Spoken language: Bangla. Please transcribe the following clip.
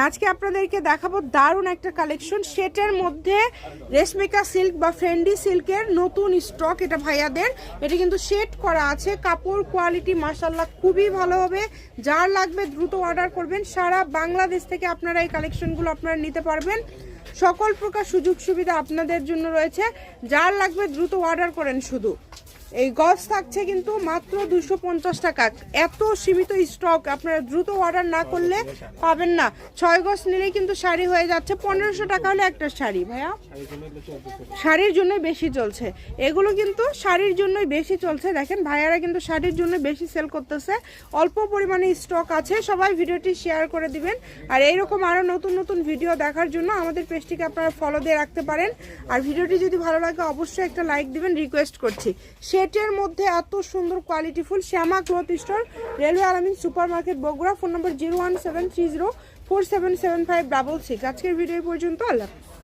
আজকে আপনাদেরকে দেখাবো দারুণ একটা কালেকশন, সেটের মধ্যে রেশমিকা সিল্ক বা ফেন্ডি সিল্কের নতুন স্টক। এটা ভাইয়াদের, এটা কিন্তু সেট করা আছে, কাপড় কোয়ালিটি মাশাআল্লাহ খুবই ভালো হবে। যার লাগবে দ্রুত অর্ডার করবেন। সারা বাংলাদেশ থেকে আপনারা এই কালেকশনগুলো আপনারা নিতে পারবেন। সকল প্রকার সুযোগ সুবিধা আপনাদের জন্য রয়েছে। যার লাগবে দ্রুত অর্ডার করেন। শুধু এই গজ থাকছে কিন্তু মাত্র 250 টাকা। এত সীমিত স্টক, আপনারা দ্রুত অর্ডার না করলে পাবেন না। 6 গজ নিলেই কিন্তু শাড়ি হয়ে যাচ্ছে 1500 টাকা হলে একটা শাড়ি। ভাইয়া শাড়ির জন্যই বেশি চলছে, এগুলো কিন্তু শাড়ির জন্যই বেশি চলছে। দেখেন ভাইয়ারা কিন্তু শাড়ির জন্য বেশি সেল করতেছে। অল্প পরিমাণে স্টক আছে, সবাই ভিডিওটি শেয়ার করে দিবেন। আর এইরকম আরও নতুন নতুন ভিডিও দেখার জন্য আমাদের পেজটিকে আপনারা ফলো দিয়ে রাখতে পারেন। আর ভিডিওটি যদি ভালো লাগে অবশ্যই একটা লাইক দিবেন, রিকোয়েস্ট করছি। সেটের মধ্যে এত সুন্দর কোয়ালিটিফুল শ্যামা ক্লথ স্টোর, রেলওয়ে আলামিন সুপার মার্কেট, বগুড়া। ফোন নম্বর 01730477566। আজকের ভিডিও পর্যন্ত। আল্লাহ।